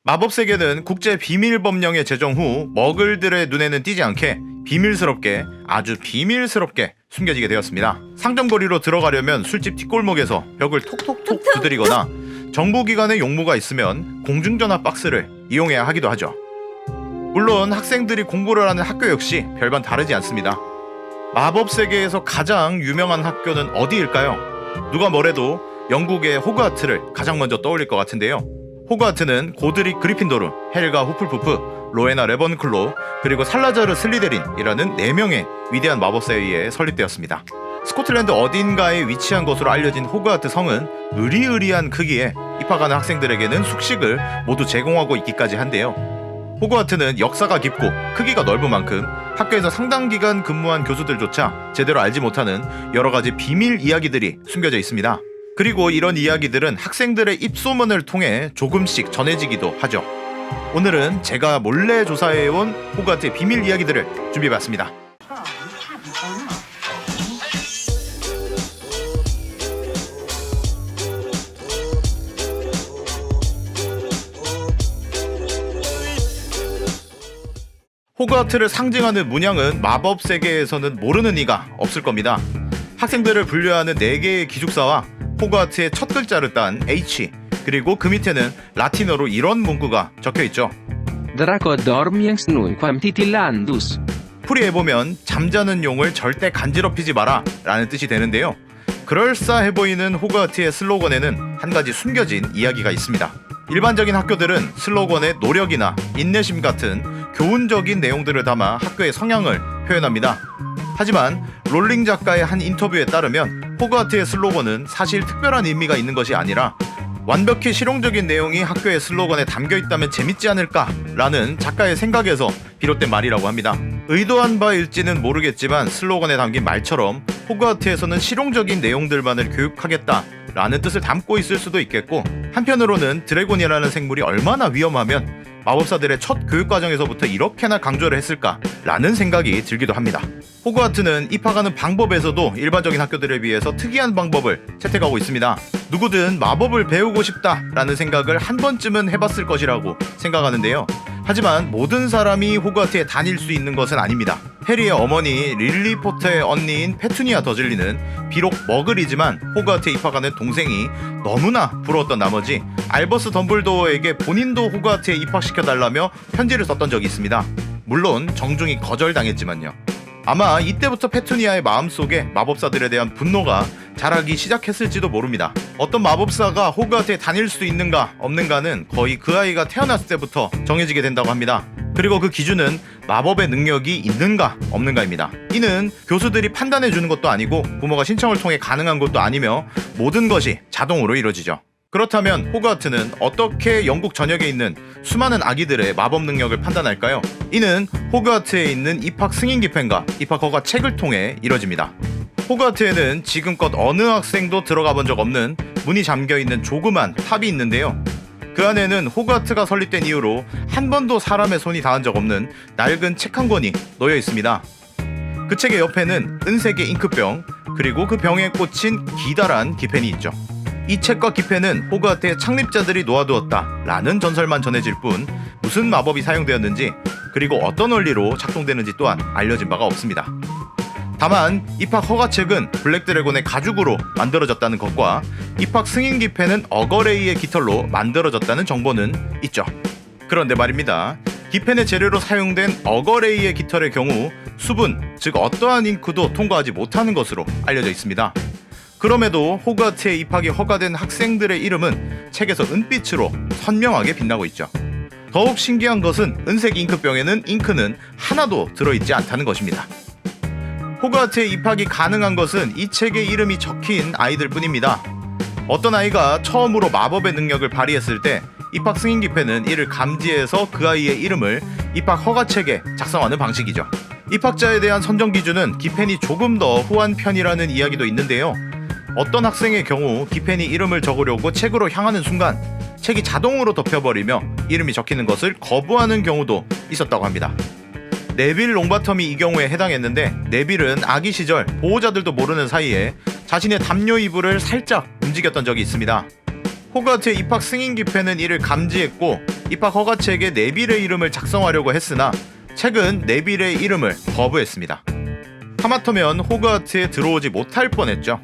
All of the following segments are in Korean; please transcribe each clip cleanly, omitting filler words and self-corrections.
마법 세계는 국제 비밀 법령의 제정 후 머글들의 눈에는 띄지 않게 비밀스럽게, 아주 비밀스럽게 숨겨지게 되었습니다. 상점거리로 들어가려면 술집 뒷골목에서 벽을 톡톡톡 두드리거나 정부기관의 용무가 있으면 공중전화 박스를 이용해야 하기도 하죠. 물론 학생들이 공부를 하는 학교 역시 별반 다르지 않습니다. 마법 세계에서 가장 유명한 학교는 어디일까요? 누가 뭐래도 영국의 호그와트를 가장 먼저 떠올릴 것 같은데요. 호그와트는 고드릭 그리핀도르, 헬가 후플푸프, 로에나 레번클로, 그리고 살라자르 슬리데린이라는 4명의 위대한 마법사에 의해 설립되었습니다. 스코틀랜드 어딘가에 위치한 것으로 알려진 호그와트 성은 으리으리한 크기에 입학하는 학생들에게는 숙식을 모두 제공하고 있기까지 한데요. 호그와트는 역사가 깊고 크기가 넓은 만큼 학교에서 상당 기간 근무한 교수들조차 제대로 알지 못하는 여러가지 비밀 이야기들이 숨겨져 있습니다. 그리고 이런 이야기들은 학생들의 입소문을 통해 조금씩 전해지기도 하죠. 오늘은 제가 몰래 조사해온 호그와트의 비밀 이야기들을 준비해봤습니다. 호그와트를 상징하는 문양은 마법 세계에서는 모르는 이가 없을 겁니다. 학생들을 분류하는 4개의 기숙사와 호그와트의 첫 글자를 딴 H, 그리고 그 밑에는 라틴어로 이런 문구가 적혀있죠. Draco dormiens nunquam titillandus. 풀이해보면 잠자는 용을 절대 간지럽히지 마라 라는 뜻이 되는데요. 그럴싸해 보이는 호그와트의 슬로건에는 한 가지 숨겨진 이야기가 있습니다. 일반적인 학교들은 슬로건에 노력이나 인내심 같은 교훈적인 내용들을 담아 학교의 성향을 표현합니다. 하지만 롤링 작가의 한 인터뷰에 따르면 호그와트의 슬로건은 사실 특별한 의미가 있는 것이 아니라 완벽히 실용적인 내용이 학교의 슬로건에 담겨있다면 재밌지 않을까 라는 작가의 생각에서 비롯된 말이라고 합니다. 의도한 바일지는 모르겠지만 슬로건에 담긴 말처럼 호그와트에서는 실용적인 내용들만을 교육하겠다 라는 뜻을 담고 있을 수도 있겠고, 한편으로는 드래곤이라는 생물이 얼마나 위험하면 마법사들의 첫 교육과정에서부터 이렇게나 강조를 했을까 라는 생각이 들기도 합니다. 호그와트는 입학하는 방법에서도 일반적인 학교들에 비해서 특이한 방법을 채택하고 있습니다. 누구든 마법을 배우고 싶다 라는 생각을 한 번쯤은 해봤을 것이라고 생각하는데요. 하지만 모든 사람이 호그와트에 다닐 수 있는 것은 아닙니다. 해리의 어머니 릴리 포터의 언니인 페투니아 더즐리는 비록 머글이지만 호그와트에 입학하는 동생이 너무나 부러웠던 나머지 알버스 덤블도어에게 본인도 호그와트에 입학시켜달라며 편지를 썼던 적이 있습니다. 물론 정중히 거절당했지만요. 아마 이때부터 페투니아의 마음속에 마법사들에 대한 분노가 자라기 시작했을지도 모릅니다. 어떤 마법사가 호그와트에 다닐 수 있는가 없는가는 거의 그 아이가 태어났을 때부터 정해지게 된다고 합니다. 그리고 그 기준은 마법의 능력이 있는가 없는가입니다. 이는 교수들이 판단해주는 것도 아니고 부모가 신청을 통해 가능한 것도 아니며 모든 것이 자동으로 이루어지죠. 그렇다면 호그와트는 어떻게 영국 전역에 있는 수많은 아기들의 마법 능력을 판단할까요? 이는 호그와트에 있는 입학 승인 기펜과 입학 허가 책을 통해 이뤄집니다. 호그와트에는 지금껏 어느 학생도 들어가 본 적 없는 문이 잠겨있는 조그만 탑이 있는데요. 그 안에는 호그와트가 설립된 이후로 한 번도 사람의 손이 닿은 적 없는 낡은 책 한 권이 놓여 있습니다. 그 책의 옆에는 은색의 잉크병, 그리고 그 병에 꽂힌 기다란 기펜이 있죠. 이 책과 기펜은 호그와트의 창립자들이 놓아두었다 라는 전설만 전해질 뿐 무슨 마법이 사용되었는지, 그리고 어떤 원리로 작동되는지 또한 알려진 바가 없습니다. 다만 입학 허가책은 블랙드래곤의 가죽으로 만들어졌다는 것과 입학 승인 기펜은 어거레이의 깃털로 만들어졌다는 정보는 있죠. 그런데 말입니다. 기펜의 재료로 사용된 어거레이의 깃털의 경우 수분, 즉 어떠한 잉크도 통과하지 못하는 것으로 알려져 있습니다. 그럼에도 호그와트에 입학이 허가된 학생들의 이름은 책에서 은빛으로 선명하게 빛나고 있죠. 더욱 신기한 것은 은색 잉크병에는 잉크는 하나도 들어있지 않다는 것입니다. 호그와트에 입학이 가능한 것은 이 책에 이름이 적힌 아이들 뿐입니다. 어떤 아이가 처음으로 마법의 능력을 발휘했을 때 입학 승인 기펜은 이를 감지해서 그 아이의 이름을 입학 허가책에 작성하는 방식이죠. 입학자에 대한 선정 기준은 기펜이 조금 더 후한 편이라는 이야기도 있는데요. 어떤 학생의 경우 기펜이 이름을 적으려고 책으로 향하는 순간 책이 자동으로 덮여버리며 이름이 적히는 것을 거부하는 경우도 있었다고 합니다. 네빌 롱바텀이 이 경우에 해당했는데, 네빌은 아기 시절 보호자들도 모르는 사이에 자신의 담요 이불을 살짝 움직였던 적이 있습니다. 호그와트의 입학 승인 기패는 이를 감지했고 입학 허가책에 네빌의 이름을 작성하려고 했으나 책은 네빌의 이름을 거부했습니다. 하마터면 호그와트에 들어오지 못할 뻔했죠.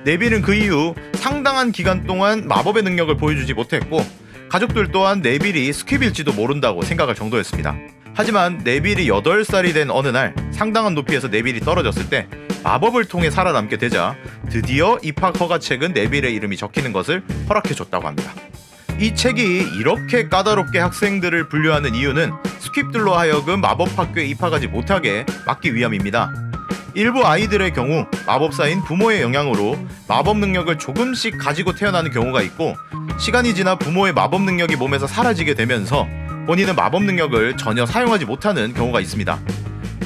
네빌은 그 이후 상당한 기간 동안 마법의 능력을 보여주지 못했고 가족들 또한 네빌이 스퀴빌지도 모른다고 생각할 정도였습니다. 하지만 네빌이 8살이 된 어느 날 상당한 높이에서 네빌이 떨어졌을 때 마법을 통해 살아남게 되자 드디어 입학 허가책은 네빌의 이름이 적히는 것을 허락해줬다고 합니다. 이 책이 이렇게 까다롭게 학생들을 분류하는 이유는 스킵들로 하여금 마법학교에 입학하지 못하게 막기 위함입니다. 일부 아이들의 경우 마법사인 부모의 영향으로 마법 능력을 조금씩 가지고 태어나는 경우가 있고 시간이 지나 부모의 마법 능력이 몸에서 사라지게 되면서 본인은 마법 능력을 전혀 사용하지 못하는 경우가 있습니다.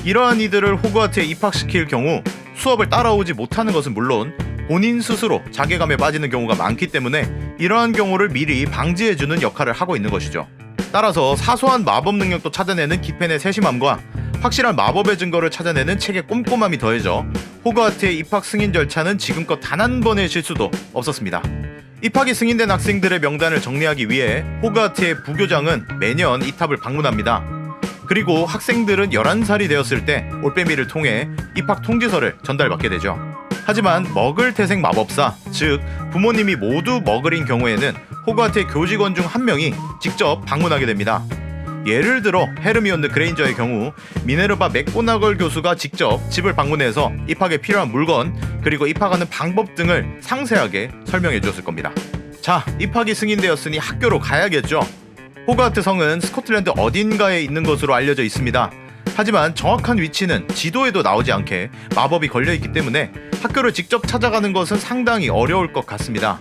이러한 이들을 호그와트에 입학시킬 경우 수업을 따라오지 못하는 것은 물론 본인 스스로 자괴감에 빠지는 경우가 많기 때문에 이러한 경우를 미리 방지해주는 역할을 하고 있는 것이죠. 따라서 사소한 마법 능력도 찾아내는 기펜의 세심함과 확실한 마법의 증거를 찾아내는 책의 꼼꼼함이 더해져 호그와트의 입학 승인 절차는 지금껏 단 한 번의 실수도 없었습니다. 입학이 승인된 학생들의 명단을 정리하기 위해 호그와트의 부교장은 매년 이 탑을 방문합니다. 그리고 학생들은 11살이 되었을 때 올빼미를 통해 입학 통지서를 전달받게 되죠. 하지만 머글 태생 마법사, 즉 부모님이 모두 머글인 경우에는 호그와트의 교직원 중 한 명이 직접 방문하게 됩니다. 예를 들어 헤르미온느 그레인저의 경우 미네르바 맥고나걸 교수가 직접 집을 방문해서 입학에 필요한 물건 그리고 입학하는 방법 등을 상세하게 설명해 주었을 겁니다. 자, 입학이 승인되었으니 학교로 가야겠죠. 호그와트 성은 스코틀랜드 어딘가에 있는 것으로 알려져 있습니다. 하지만 정확한 위치는 지도에도 나오지 않게 마법이 걸려있기 때문에 학교를 직접 찾아가는 것은 상당히 어려울 것 같습니다.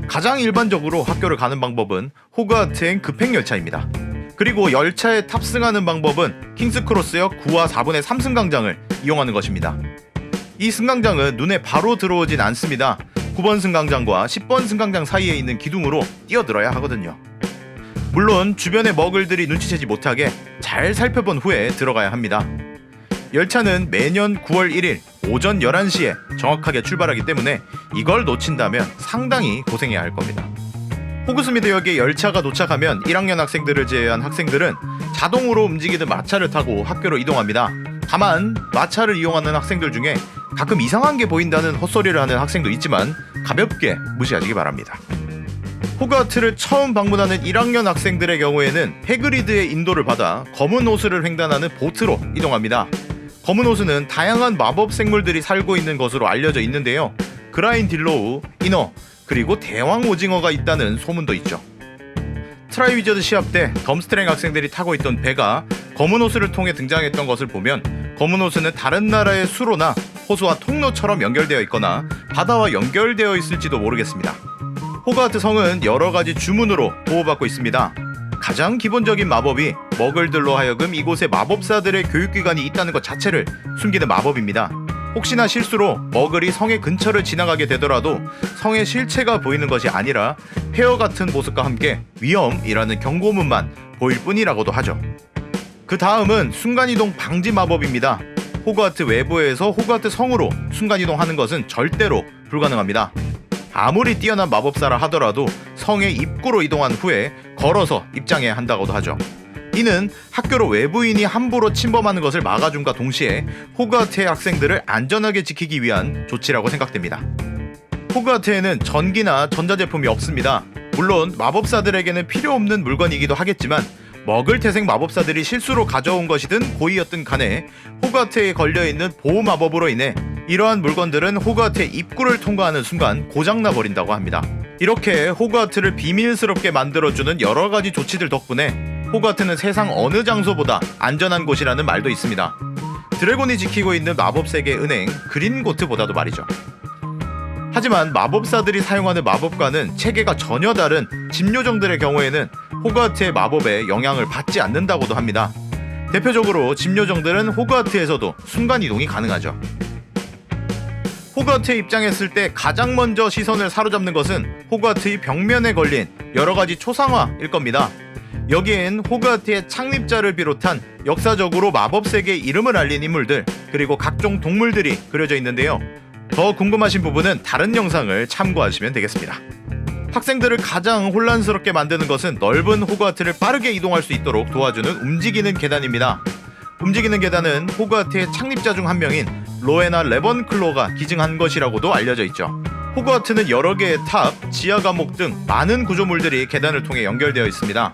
가장 일반적으로 학교를 가는 방법은 호그와트행 급행열차입니다. 그리고 열차에 탑승하는 방법은 킹스크로스역 9와 4분의 3 승강장을 이용하는 것입니다. 이 승강장은 눈에 바로 들어오진 않습니다. 9번 승강장과 10번 승강장 사이에 있는 기둥으로 뛰어들어야 하거든요. 물론 주변의 머글들이 눈치채지 못하게 잘 살펴본 후에 들어가야 합니다. 열차는 매년 9월 1일 오전 11시에 정확하게 출발하기 때문에 이걸 놓친다면 상당히 고생해야 할 겁니다. 호그스미드역에 열차가 도착하면 1학년 학생들을 제외한 학생들은 자동으로 움직이는 마차를 타고 학교로 이동합니다. 다만 마차를 이용하는 학생들 중에 가끔 이상한 게 보인다는 헛소리를 하는 학생도 있지만 가볍게 무시하시기 바랍니다. 호그와트를 처음 방문하는 1학년 학생들의 경우에는 해그리드의 인도를 받아 검은 호수를 횡단하는 보트로 이동합니다. 검은 호수는 다양한 마법 생물들이 살고 있는 것으로 알려져 있는데요. 그라인딜로우, 이너, 그리고 대왕 오징어가 있다는 소문도 있죠. 트라이위저드 시합 때 덤스트랭 학생들이 타고 있던 배가 검은 호수를 통해 등장했던 것을 보면 검은 호수는 다른 나라의 수로나 호수와 통로처럼 연결되어 있거나 바다와 연결되어 있을지도 모르겠습니다. 호그와트 성은 여러 가지 주문으로 보호받고 있습니다. 가장 기본적인 마법이 머글들로 하여금 이곳에 마법사들의 교육기관이 있다는 것 자체를 숨기는 마법입니다. 혹시나 실수로 머글이 성의 근처를 지나가게 되더라도 성의 실체가 보이는 것이 아니라 폐허 같은 모습과 함께 위험이라는 경고문만 보일 뿐이라고도 하죠. 그 다음은 순간이동 방지 마법입니다. 호그와트 외부에서 호그와트 성으로 순간이동하는 것은 절대로 불가능합니다. 아무리 뛰어난 마법사라 하더라도 성의 입구로 이동한 후에 걸어서 입장해야 한다고도 하죠. 이는 학교로 외부인이 함부로 침범하는 것을 막아줌과 동시에 호그와트의 학생들을 안전하게 지키기 위한 조치라고 생각됩니다. 호그와트에는 전기나 전자제품이 없습니다. 물론 마법사들에게는 필요 없는 물건이기도 하겠지만 머글 태생 마법사들이 실수로 가져온 것이든 고의였든 간에 호그와트에 걸려있는 보호마법으로 인해 이러한 물건들은 호그와트의 입구를 통과하는 순간 고장나 버린다고 합니다. 이렇게 호그와트를 비밀스럽게 만들어주는 여러가지 조치들 덕분에 호그와트는 세상 어느 장소보다 안전한 곳이라는 말도 있습니다. 드래곤이 지키고 있는 마법세계 은행 그린고트보다도 말이죠. 하지만 마법사들이 사용하는 마법과는 체계가 전혀 다른 집요정들의 경우에는 호그와트의 마법에 영향을 받지 않는다고도 합니다. 대표적으로 집요정들은 호그와트에서도 순간이동이 가능하죠. 호그와트에 입장했을 때 가장 먼저 시선을 사로잡는 것은 호그와트의 벽면에 걸린 여러가지 초상화일 겁니다. 여기엔 호그와트의 창립자를 비롯한 역사적으로 마법세계의 이름을 알린 인물들 그리고 각종 동물들이 그려져 있는데요. 더 궁금하신 부분은 다른 영상을 참고하시면 되겠습니다. 학생들을 가장 혼란스럽게 만드는 것은 넓은 호그와트를 빠르게 이동할 수 있도록 도와주는 움직이는 계단입니다. 움직이는 계단은 호그와트의 창립자 중 한 명인 로에나 레번클로가 기증한 것이라고도 알려져 있죠. 호그와트는 여러 개의 탑, 지하 감옥 등 많은 구조물들이 계단을 통해 연결되어 있습니다.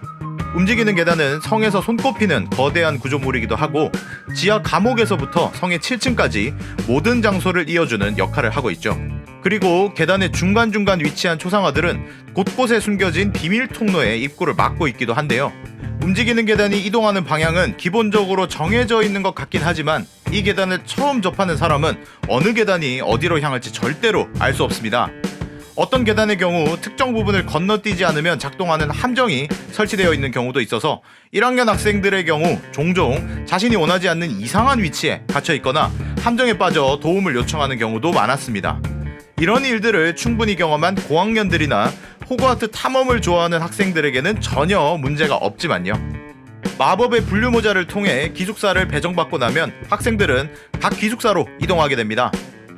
움직이는 계단은 성에서 손꼽히는 거대한 구조물이기도 하고 지하 감옥에서부터 성의 7층까지 모든 장소를 이어주는 역할을 하고 있죠. 그리고 계단의 중간중간 위치한 초상화들은 곳곳에 숨겨진 비밀 통로의 입구를 막고 있기도 한데요. 움직이는 계단이 이동하는 방향은 기본적으로 정해져 있는 것 같긴 하지만 이 계단을 처음 접하는 사람은 어느 계단이 어디로 향할지 절대로 알 수 없습니다. 어떤 계단의 경우 특정 부분을 건너뛰지 않으면 작동하는 함정이 설치되어 있는 경우도 있어서 1학년 학생들의 경우 종종 자신이 원하지 않는 이상한 위치에 갇혀 있거나 함정에 빠져 도움을 요청하는 경우도 많았습니다. 이런 일들을 충분히 경험한 고학년들이나 호그와트 탐험을 좋아하는 학생들에게는 전혀 문제가 없지만요. 마법의 분류모자를 통해 기숙사를 배정받고 나면 학생들은 각 기숙사로 이동하게 됩니다.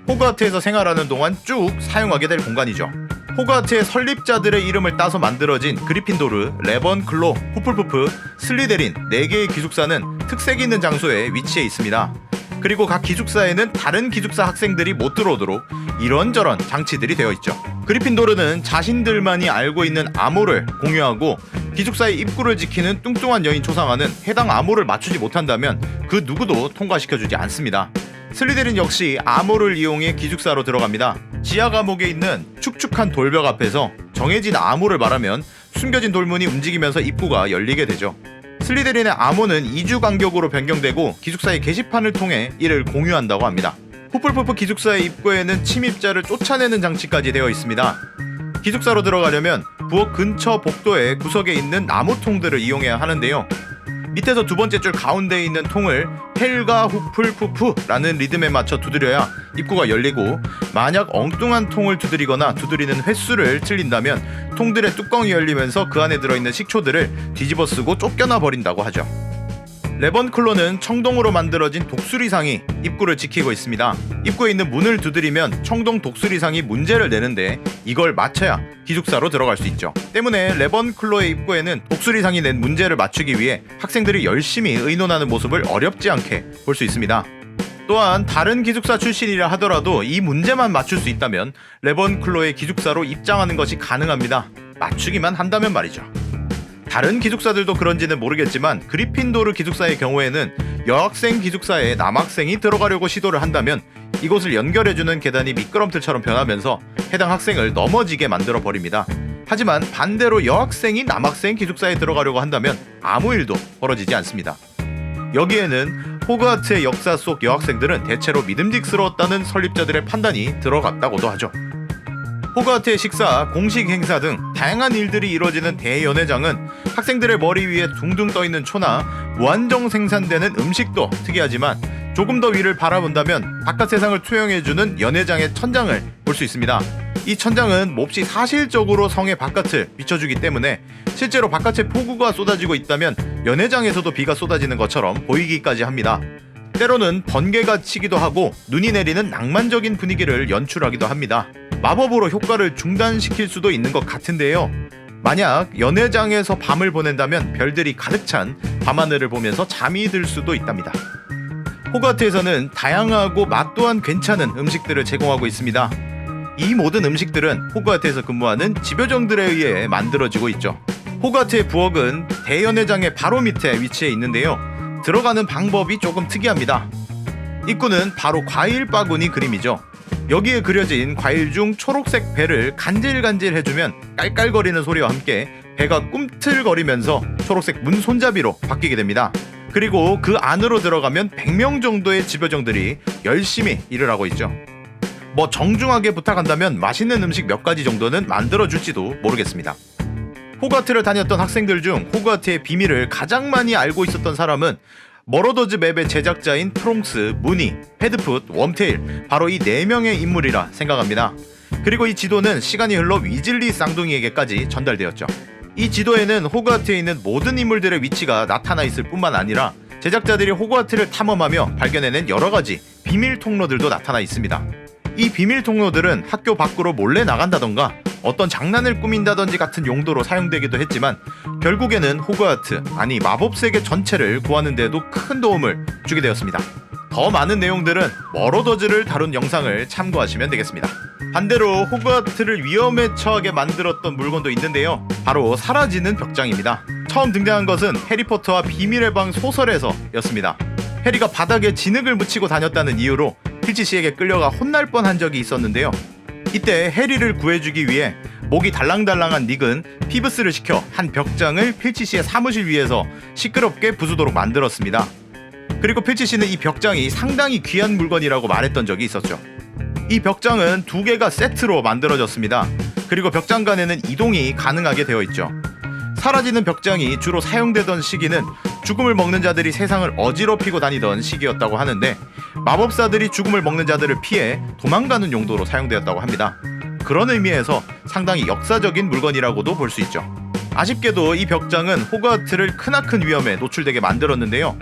호그와트에서 생활하는 동안 쭉 사용하게 될 공간이죠. 호그와트의 설립자들의 이름을 따서 만들어진 그리핀도르, 레번클로, 후플푸프, 슬리데린 4개의 기숙사는 특색 있는 장소에 위치해 있습니다. 그리고 각 기숙사에는 다른 기숙사 학생들이 못 들어오도록 이런저런 장치들이 되어 있죠. 그리핀도르는 자신들만이 알고 있는 암호를 공유하고 기숙사의 입구를 지키는 뚱뚱한 여인 초상화는 해당 암호를 맞추지 못한다면 그 누구도 통과시켜주지 않습니다. 슬리데린 역시 암호를 이용해 기숙사로 들어갑니다. 지하 감옥에 있는 축축한 돌벽 앞에서 정해진 암호를 말하면 숨겨진 돌문이 움직이면서 입구가 열리게 되죠. 슬리데린의 암호는 2주 간격으로 변경되고 기숙사의 게시판을 통해 이를 공유한다고 합니다. 후플푸프 기숙사의 입구에는 침입자를 쫓아내는 장치까지 되어 있습니다. 기숙사로 들어가려면 부엌 근처 복도의 구석에 있는 나무통들을 이용해야 하는데요. 밑에서 두 번째 줄 가운데에 있는 통을 헬가 후플푸프라는 리듬에 맞춰 두드려야 입구가 열리고 만약 엉뚱한 통을 두드리거나 두드리는 횟수를 틀린다면 통들의 뚜껑이 열리면서 그 안에 들어있는 식초들을 뒤집어 쓰고 쫓겨나 버린다고 하죠. 레번클로는 청동으로 만들어진 독수리상이 입구를 지키고 있습니다. 입구에 있는 문을 두드리면 청동 독수리상이 문제를 내는데 이걸 맞춰야 기숙사로 들어갈 수 있죠. 때문에 레번클로의 입구에는 독수리상이 낸 문제를 맞추기 위해 학생들이 열심히 의논하는 모습을 어렵지 않게 볼 수 있습니다. 또한 다른 기숙사 출신이라 하더라도 이 문제만 맞출 수 있다면 레번클로의 기숙사로 입장하는 것이 가능합니다. 맞추기만 한다면 말이죠. 다른 기숙사들도 그런지는 모르겠지만 그리핀도르 기숙사의 경우에는 여학생 기숙사에 남학생이 들어가려고 시도를 한다면 이곳을 연결해주는 계단이 미끄럼틀처럼 변하면서 해당 학생을 넘어지게 만들어 버립니다. 하지만 반대로 여학생이 남학생 기숙사에 들어가려고 한다면 아무 일도 벌어지지 않습니다. 여기에는 호그와트의 역사 속 여학생들은 대체로 믿음직스러웠다는 설립자들의 판단이 들어갔다고도 하죠. 호그와트의 식사, 공식 행사 등 다양한 일들이 이루어지는 대연회장은 학생들의 머리 위에 둥둥 떠있는 초나 무한정 생산되는 음식도 특이하지만 조금 더 위를 바라본다면 바깥 세상을 투영해주는 연회장의 천장을 볼 수 있습니다. 이 천장은 몹시 사실적으로 성의 바깥을 비춰주기 때문에 실제로 바깥에 폭우가 쏟아지고 있다면 연회장에서도 비가 쏟아지는 것처럼 보이기까지 합니다. 때로는 번개가 치기도 하고 눈이 내리는 낭만적인 분위기를 연출하기도 합니다. 마법으로 효과를 중단시킬 수도 있는 것 같은데요. 만약 연회장에서 밤을 보낸다면 별들이 가득 찬 밤하늘을 보면서 잠이 들 수도 있답니다. 호그와트에서는 다양하고 맛 또한 괜찮은 음식들을 제공하고 있습니다. 이 모든 음식들은 호그와트에서 근무하는 집요정들에 의해 만들어지고 있죠. 호그와트의 부엌은 대연회장의 바로 밑에 위치해 있는데요. 들어가는 방법이 조금 특이합니다. 입구는 바로 과일 바구니 그림이죠. 여기에 그려진 과일 중 초록색 배를 간질간질 해주면 깔깔거리는 소리와 함께 배가 꿈틀거리면서 초록색 문 손잡이로 바뀌게 됩니다. 그리고 그 안으로 들어가면 100명 정도의 집요정들이 열심히 일을 하고 있죠. 뭐 정중하게 부탁한다면 맛있는 음식 몇 가지 정도는 만들어줄지도 모르겠습니다. 호그와트를 다녔던 학생들 중 호그와트의 비밀을 가장 많이 알고 있었던 사람은 머러더즈 맵의 제작자인 프롱스, 무니, 헤드풋, 웜테일 바로 이 4명의 인물이라 생각합니다. 그리고 이 지도는 시간이 흘러 위즐리 쌍둥이에게까지 전달되었죠. 이 지도에는 호그와트에 있는 모든 인물들의 위치가 나타나 있을 뿐만 아니라 제작자들이 호그와트를 탐험하며 발견해낸 여러가지 비밀 통로들도 나타나 있습니다. 이 비밀 통로들은 학교 밖으로 몰래 나간다던가 어떤 장난을 꾸민다든지 같은 용도로 사용되기도 했지만 결국에는 호그와트, 아니 마법세계 전체를 구하는 데도 큰 도움을 주게 되었습니다. 더 많은 내용들은 머로더즈를 다룬 영상을 참고하시면 되겠습니다. 반대로 호그와트를 위험에 처하게 만들었던 물건도 있는데요, 바로 사라지는 벽장입니다. 처음 등장한 것은 해리포터와 비밀의 방 소설에서였습니다. 해리가 바닥에 진흙을 묻히고 다녔다는 이유로 필치 씨에게 끌려가 혼날 뻔한 적이 있었는데요. 이때 해리를 구해주기 위해 목이 달랑달랑한 닉은 피브스를 시켜 한 벽장을 필치 씨의 사무실 위에서 시끄럽게 부수도록 만들었습니다. 그리고 필치 씨는 이 벽장이 상당히 귀한 물건이라고 말했던 적이 있었죠. 이 벽장은 2개가 세트로 만들어졌습니다. 그리고 벽장 간에는 이동이 가능하게 되어 있죠. 사라지는 벽장이 주로 사용되던 시기는 죽음을 먹는 자들이 세상을 어지럽히고 다니던 시기였다고 하는데, 마법사들이 죽음을 먹는 자들을 피해 도망가는 용도로 사용되었다고 합니다. 그런 의미에서 상당히 역사적인 물건이라고도 볼 수 있죠. 아쉽게도 이 벽장은 호그와트를 크나큰 위험에 노출되게 만들었는데요,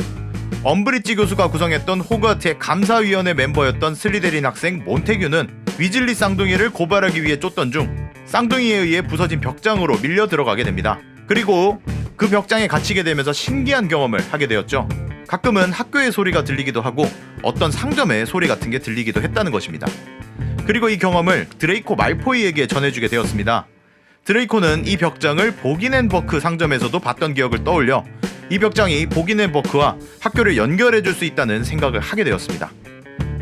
엄브리지 교수가 구성했던 호그와트의 감사위원회 멤버였던 슬리데린 학생 몬테규는 위즐리 쌍둥이를 고발하기 위해 쫓던 중 쌍둥이에 의해 부서진 벽장으로 밀려 들어가게 됩니다. 그리고 그 벽장에 갇히게 되면서 신기한 경험을 하게 되었죠. 가끔은 학교의 소리가 들리기도 하고 어떤 상점의 소리 같은 게 들리기도 했다는 것입니다. 그리고 이 경험을 드레이코 말포이에게 전해주게 되었습니다. 드레이코는 이 벽장을 보긴앤버크 상점에서도 봤던 기억을 떠올려 이 벽장이 보긴앤버크와 학교를 연결해줄 수 있다는 생각을 하게 되었습니다.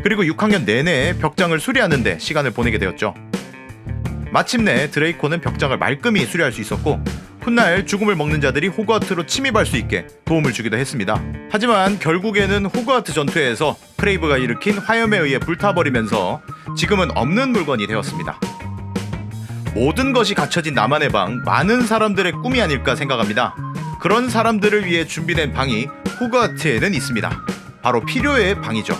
그리고 6학년 내내 벽장을 수리하는 데 시간을 보내게 되었죠. 마침내 드레이코는 벽장을 말끔히 수리할 수 있었고 훗날 죽음을 먹는 자들이 호그와트로 침입할 수 있게 도움을 주기도 했습니다. 하지만 결국에는 호그와트 전투에서 크레이브가 일으킨 화염에 의해 불타버리면서 지금은 없는 물건이 되었습니다. 모든 것이 갖춰진 나만의 방, 많은 사람들의 꿈이 아닐까 생각합니다. 그런 사람들을 위해 준비된 방이 호그와트에는 있습니다. 바로 필요의 방이죠.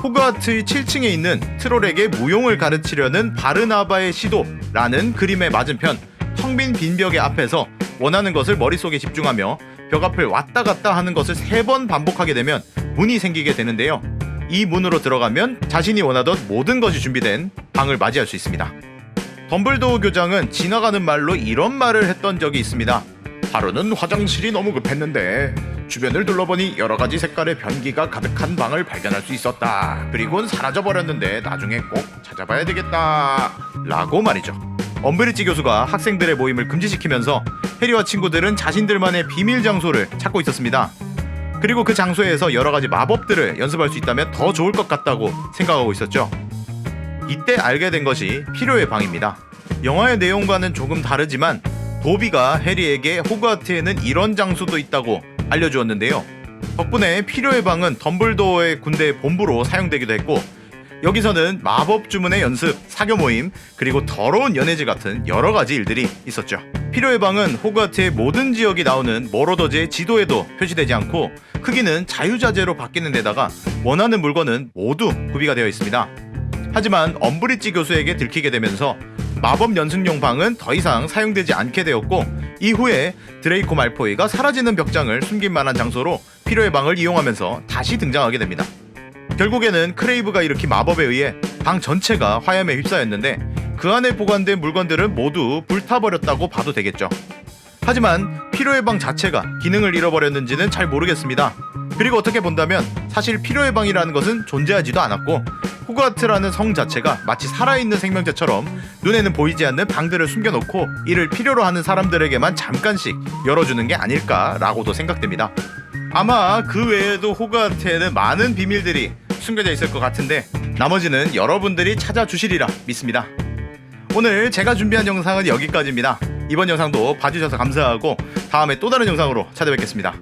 호그와트의 7층에 있는 트롤에게 무용을 가르치려는 바르나바의 시도라는 그림의 맞은편 텅 빈 빈벽의 앞에서 원하는 것을 머릿속에 집중하며 벽 앞을 왔다 갔다 하는 것을 3번 반복하게 되면 문이 생기게 되는데요, 이 문으로 들어가면 자신이 원하던 모든 것이 준비된 방을 맞이할 수 있습니다. 덤블도어 교장은 지나가는 말로 이런 말을 했던 적이 있습니다. 하루는 화장실이 너무 급했는데 주변을 둘러보니 여러가지 색깔의 변기가 가득한 방을 발견할 수 있었다. 그리고는 사라져버렸는데 나중에 꼭 찾아봐야 되겠다 라고 말이죠. 엄브리지 교수가 학생들의 모임을 금지시키면서 해리와 친구들은 자신들만의 비밀 장소를 찾고 있었습니다. 그리고 그 장소에서 여러가지 마법들을 연습할 수 있다면 더 좋을 것 같다고 생각하고 있었죠. 이때 알게 된 것이 필요의 방입니다. 영화의 내용과는 조금 다르지만 도비가 해리에게 호그와트에는 이런 장소도 있다고 알려주었는데요, 덕분에 필요의 방은 덤블도어의 군대의 본부로 사용되기도 했고, 여기서는 마법 주문의 연습, 사교 모임, 그리고 더러운 연애질 같은 여러가지 일들이 있었죠. 필요의 방은 호그와트의 모든 지역이 나오는 머로더즈의 지도에도 표시되지 않고 크기는 자유자재로 바뀌는 데다가 원하는 물건은 모두 구비가 되어 있습니다. 하지만 엄브리지 교수에게 들키게 되면서 마법 연습용 방은 더 이상 사용되지 않게 되었고, 이후에 드레이코 말포이가 사라지는 벽장을 숨길 만한 장소로 필요의 방을 이용하면서 다시 등장하게 됩니다. 결국에는 크레이브가 일으킨 마법에 의해 방 전체가 화염에 휩싸였는데 그 안에 보관된 물건들은 모두 불타버렸다고 봐도 되겠죠. 하지만 필요의 방 자체가 기능을 잃어버렸는지는 잘 모르겠습니다. 그리고 어떻게 본다면 사실 필요의 방이라는 것은 존재하지도 않았고 호그와트라는 성 자체가 마치 살아있는 생명체처럼 눈에는 보이지 않는 방들을 숨겨놓고 이를 필요로 하는 사람들에게만 잠깐씩 열어주는 게 아닐까라고도 생각됩니다. 아마 그 외에도 호그와트에는 많은 비밀들이 숨겨져 있을 것 같은데 나머지는 여러분들이 찾아주시리라 믿습니다. 오늘 제가 준비한 영상은 여기까지입니다. 이번 영상도 봐주셔서 감사하고 다음에 또 다른 영상으로 찾아뵙겠습니다.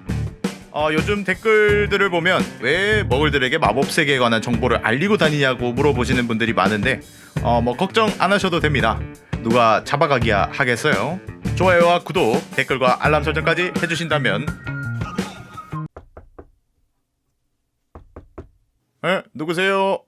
요즘 댓글들을 보면 왜 머글들에게 마법세계에 관한 정보를 알리고 다니냐고 물어보시는 분들이 많은데 걱정 안 하셔도 됩니다. 누가 잡아가기야 하겠어요. 좋아요와 구독, 댓글과 알람 설정까지 해주신다면 누구세요?